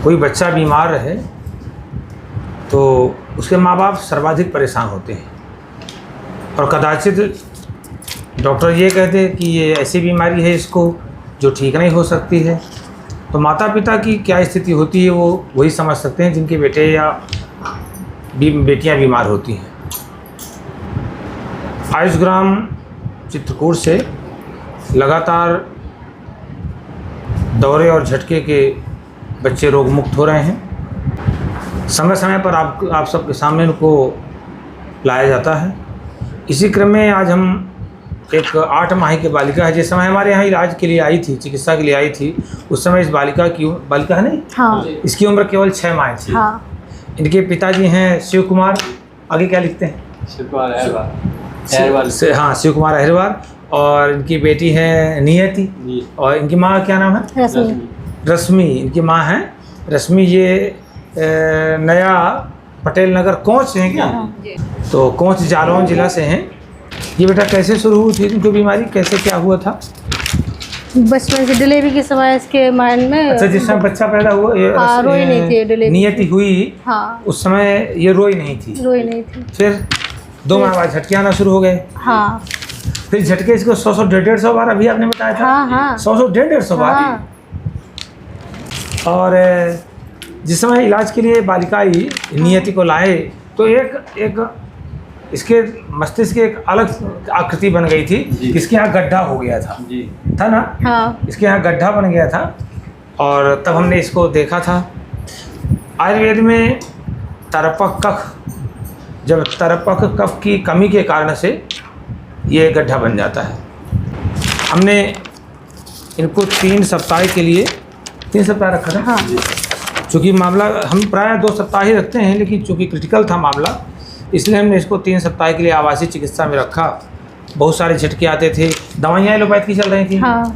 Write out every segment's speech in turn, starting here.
कोई बच्चा बीमार रहे तो उसके माँ बाप सर्वाधिक परेशान होते हैं, और कदाचित डॉक्टर ये कहते हैं कि ये ऐसी बीमारी है इसको जो ठीक नहीं हो सकती है। तो माता पिता की क्या स्थिति होती है वो वही समझ सकते हैं जिनके बेटे या बेटियां बीमार होती हैं। आयुष ग्राम चित्रकूट से लगातार दौरे और झटके के बच्चे रोग मुक्त हो रहे हैं। समय समय पर आप सबके सामने उनको लाया जाता है। इसी क्रम में आज हम एक 8 माह की बालिका है, जिस समय हमारे यहाँ इलाज के लिए आई थी, चिकित्सा के लिए आई थी, उस समय इस बालिका है नहीं, हाँ, इसकी उम्र केवल 6 माह थी। हाँ। इनके पिताजी हैं शिव कुमार, आगे क्या लिखते हैं, शिव कुमार अहिरवार, हाँ, शिव कुमार अहिरवार, और इनकी बेटी है नियति, और इनकी माँ क्या नाम है, रश्मि। इनकी माँ है रश्मि। ये नया पटेल नगर कोंच से हैं क्या? तो कोंच जालौन जिला से हैं। ये बेटा कैसे शुरू हुई थी इनको बीमारी, कैसे क्या हुआ था? बचपन से डिलीवरी के समय इसके माइंड में, अच्छा, जिस समय बच्चा पैदा हुआ ये रोई नहीं थी, नियति हुई, हाँ, उस समय ये रोई नहीं थी। फिर 2 माह बाद झटके आना शुरू हो गए। हाँ। फिर झटके इसको 100-150 बार अभी आपने बताया था। हाँ। 100-150 बार। हाँ। और जिस समय इलाज के लिए बालिका आई, नियति को लाए तो एक इसके मस्तिष्क की एक अलग आकृति बन गई थी। इसके यहाँ गड्ढा हो गया था ना? हाँ। इसके यहाँ गड्ढा बन गया था, और तब हमने इसको देखा था। आयुर्वेद में तरपक कफ, जब तरपक कफ की कमी के कारण से ये गड्ढा बन जाता है। हमने इनको 3 सप्ताह के लिए 3 सप्ताह रखा था। हाँ। चूँकि मामला हम प्रायः 2 सप्ताह ही रखते हैं, लेकिन चूँकि क्रिटिकल था मामला, इसलिए हमने इसको 3 सप्ताह के लिए आवासीय चिकित्सा में रखा। बहुत सारे झटके आते थे। दवाइयाँ एलोपैथ की चल रही थी। हाँ।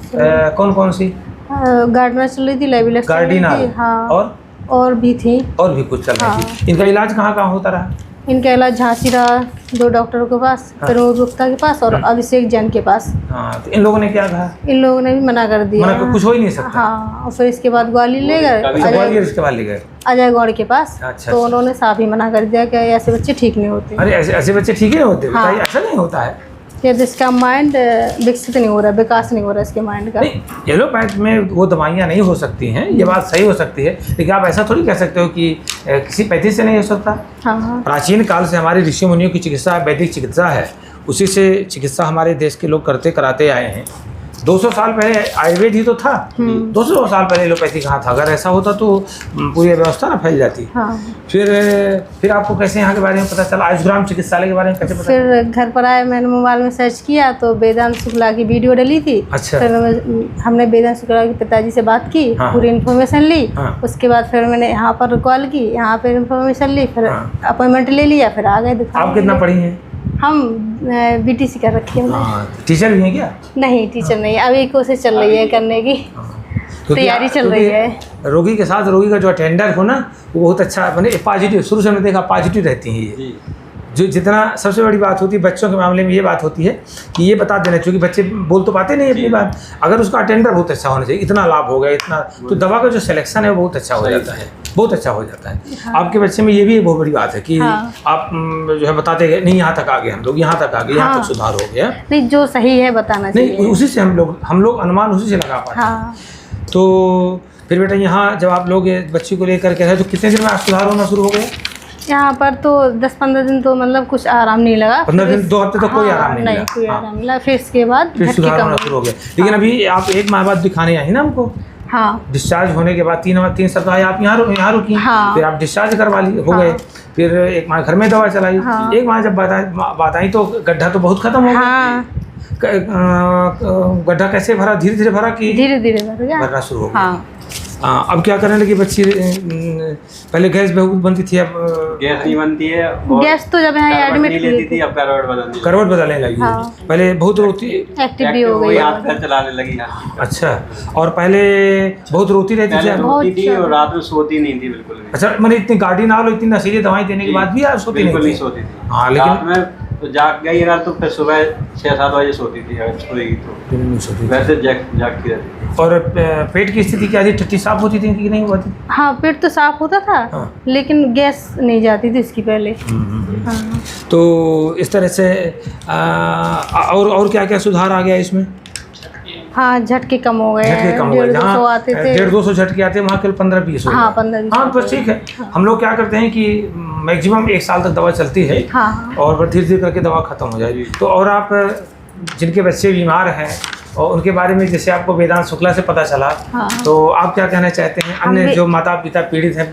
कौन कौन सी? गार्डिनर चल रही थी, लेविलेक्स गार्डिनर, हाँ, और भी थी, और भी कुछ चल रही थी। इनका इलाज कहाँ होता रहा? इनका इलाज झांसी रहा, 2 डॉक्टरों के पास, प्रमोद गुप्ता के पास और अभिषेक जैन के पास। हाँ, तो इन लोगों ने क्या कहा? इन लोगों ने भी मना कर दिया, कुछ हो ही नहीं सकता। हाँ। और फिर इसके बाद ग्वालियर ले गए, इसके बाद ले गए अजय गौड़ के पास। अच्छा, तो उन्होंने साफ ही मना कर दिया कि ऐसे बच्चे ठीक नहीं होते। अरे ऐसे बच्चे ठीक नहीं होते? हाँ। ऐसा नहीं होता है, यदि इसका माइंड विकसित नहीं हो रहा, विकास नहीं हो रहा इसके माइंड का। एलोपैथ में वो दवाइयाँ नहीं हो सकती हैं, ये बात सही हो सकती है, लेकिन आप ऐसा थोड़ी कह सकते हो कि किसी पैथी से नहीं हो सकता। हाँ। प्राचीन काल से हमारे ऋषि मुनियों की चिकित्सा वैदिक चिकित्सा है, उसी से चिकित्सा हमारे देश के लोग कराते आए हैं। 200 साल पहले आयुर्वेद ही तो था। 200 साल पहले एलोपैथी कहाँ था? अगर ऐसा होता तो पूरी व्यवस्था ना फैल जाती। हाँ। फिर आपको कैसे यहाँ के बारे में पता चला? आयुष ग्राम चिकित्सालय के बारे में कैसे पता? फिर घर पर आए, मैंने मोबाइल में सर्च किया तो वेदांत शुक्ला की वीडियो डली थी। अच्छा। फिर हमने वेदांत शुक्ला के पिताजी से बात की। हाँ। पूरी इन्फॉर्मेशन ली। हाँ। उसके बाद फिर मैंने यहाँ पर कॉल की, यहाँ पर इन्फॉर्मेशन ली, फिर अपॉइंटमेंट ले लिया, फिर आ गए दिखा। आप कितना पढ़ी हैं? हम BTC कर रखी है। टीचर भी हैं क्या? नहीं, टीचर नहीं, अभी कोशिश चल रही है करने की, तैयारी चल रही है। रोगी के साथ रोगी का जो अटेंडर हो ना, वो बहुत अच्छा, मैंने पॉजिटिव, शुरू से मैंने देखा पॉजिटिव रहती हैं ये। जो जितना सबसे बड़ी बात होती है बच्चों के मामले में ये बात होती है कि ये बता देना, क्योंकि बच्चे बोल तो पाते नहीं अपनी बात। अगर उसका अटेंडर बहुत अच्छा होना चाहिए, इतना लाभ हो गया, इतना, तो दवा का जो सिलेक्शन है वो बहुत अच्छा हो जाता है, बहुत अच्छा हो जाता है। हाँ। आपके बच्चे में ये भी बहुत बड़ी बात है कि हाँ। आप जो है बताते गए, नहीं यहाँ तक आ गए हम लोग, यहाँ तक आ गए, यहाँ तक सुधार हो गया। नहीं, जो सही है बताना चाहिए। नहीं, उसी से हम लोग अनुमान उसी से लगा पाते हैं। तो फिर बेटा यहाँ जब आप लोग बच्ची को लेकर के, तो कितने दिन में आप सुधार होना शुरू हो गया? यहाँ पर तो 10-15 दिन तो मतलब कुछ आराम नहीं लगा। 15 दिन 2 हफ्ते तो कोई आराम नहीं मिला। कोई आराम मिला। फिर इसके बाद फिर सुधार होना शुरू हो गया। लेकिन अभी आप 1 माह बाद दिखाने आई ना हमको? हाँ। डिस्चार्ज होने के बाद 3 सप्ताह आप यहाँ रुकी। हाँ। फिर आप डिस्चार्ज करवा ली हो गए। फिर 1 माह घर में दवा चलाई। 1 माह जब बात आई तो गड्ढा तो बहुत खत्म हो गया। गड्ढा कैसे भरा? धीरे धीरे भरा कि धीरे धीरे भरना शुरू हो गया? अब क्या करने लगी बच्ची? पहले गैस बहुत बनती थी, अब गैस नहीं बनती है। गैस तो जब यहाँ एडमिट लेती थी, अब करवट बदलने लगी। हाँ। पहले बहुत रोती, एक्टिव भी हो गई, हाथ पैर चलाने लगी। अच्छा, और पहले बहुत रोती रहती थी? रोती थी और रात में सोती नहीं थी बिल्कुल भी। अच्छा, मैंने इतनी गाड़ी ना लो, इतनी नशीली दवाई देने के बाद भी आप सोती नहीं सोती थी? हाँ, लेकिन तो जाग गई अगर तो फिर सुबह 6-7 बजे सोती थी, अगर सोएगी तो दिन में सोती थी। वैसे जागती रहती थी। और पेट की स्थिति क्या थी, टट्टी साफ होती थी कि नहीं होती? हाँ पेट तो साफ होता था। हाँ। लेकिन गैस नहीं जाती थी इसकी पहले। हाँ। तो इस तरह से और क्या क्या सुधार आ गया इसमें? हाँ झटके कम हो गए, झटके कम हो गए, 150 आते थे, 150-200 झटके आते हैं, वहाँ केवल 15-20 हो हाँ गए। 15-20। हाँ बस ठीक है। हम लोग क्या करते हैं कि मैक्सिमम 1 साल तक दवा चलती है हाँ और धीरे धीरे करके दवा खत्म हो जाएगी। तो और आप जिनके बच्चे बीमार हैं और उनके बारे में जैसे आपको वेदांत शुक्ला से पता चला, हाँ। तो आप क्या कहना चाहते हैं? अन्य जो माता पिता पीड़ित हैं,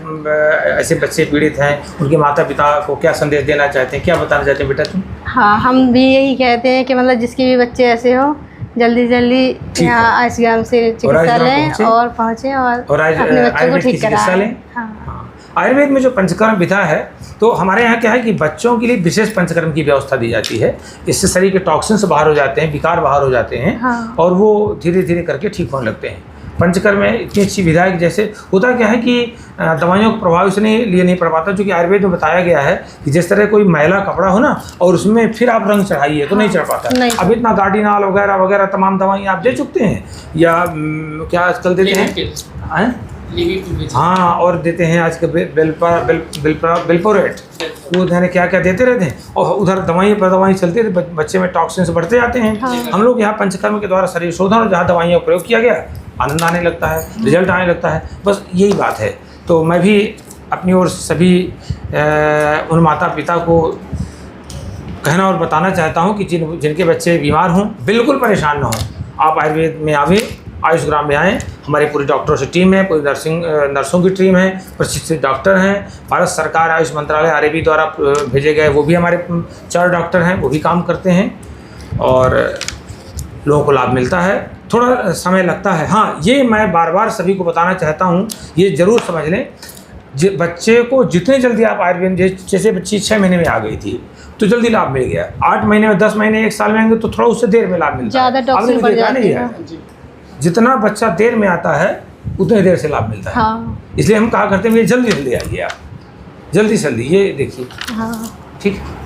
ऐसे बच्चे पीड़ित हैं, उनके माता पिता को क्या संदेश देना चाहते हैं, क्या बताना चाहते हैं बेटा तुम? हाँ हम भी यही कहते हैं कि मतलब जिसके भी बच्चे ऐसे हो जल्दी जल्दी यहाँ आयुष्ग्राम से चिकित्सा लें और पहुँचे और अपने बच्चों को ठीक कराएं। हाँ। आयुर्वेद में जो पंचकर्म विधा है, तो हमारे यहाँ क्या है कि बच्चों के लिए विशेष पंचकर्म की व्यवस्था दी जाती है। इससे शरीर के टॉक्सिन्स बाहर हो जाते हैं, विकार बाहर हो जाते हैं। हाँ। और वो धीरे धीरे करके ठीक होने लगते हैं। पंचकर्म में इतनी अच्छी विधा है कि जैसे होता क्या है कि दवाइयों का प्रभाव इसलिए लिए नहीं पड़ पाता, क्योंकि आयुर्वेद में बताया गया है कि जिस तरह कोई मैला कपड़ा हो ना और उसमें फिर आप रंग चढ़ाइए तो नहीं चढ़ पाता। अब इतना गार्डिनाल वगैरह वगैरह तमाम दवाइयाँ आप दे चुकते हैं, या क्या आजकल देते हैं? हाँ, और देते हैं आजकल बेल्पोरेट, वो धने क्या क्या देते रहते हैं, और उधर दवाइयाँ पर दवाई चलती है, बच्चे में टॉक्सिन्स बढ़ते जाते हैं। हाँ। हम लोग यहाँ पंचकर्म के द्वारा शरीर शोधन और जहाँ दवाइयों का प्रयोग किया गया, आनंद आने लगता है, रिजल्ट आने लगता है। बस यही बात है। तो मैं भी अपनी ओर सभी उन माता पिता को कहना और बताना चाहता हूँ कि जिनके बच्चे बीमार हों, बिल्कुल परेशान ना हों, आप आयुर्वेद में आवें, आयुष्ग्राम में आएँ। हमारी पूरी डॉक्टरों से टीम है, पूरी नर्सों की टीम है, प्रशिक्षित डॉक्टर हैं। भारत सरकार आयुष मंत्रालय आरएबी द्वारा भेजे गए वो भी हमारे 4 डॉक्टर हैं, वो भी काम करते हैं और लोगों को लाभ मिलता है। थोड़ा समय लगता है। हाँ, ये मैं बार बार सभी को बताना चाहता हूँ, ये ज़रूर समझ लें, बच्चे को जितने जल्दी आप आयुर्वेद, जैसे बच्ची 6 महीने में आ गई थी तो जल्दी लाभ मिल गया, 8 महीने में, 10 महीने, 1 साल में आएंगे तो थोड़ा उससे देर में लाभ मिलता है। टॉक्सिन बढ़ जाती है। जितना बच्चा देर में आता है उतने देर से लाभ मिलता है। हाँ। इसलिए हम कहा करते हैं जल्दी जल्दी आइए आप, जल्दी जल्दी, ये देखिए। हाँ। ठीक है।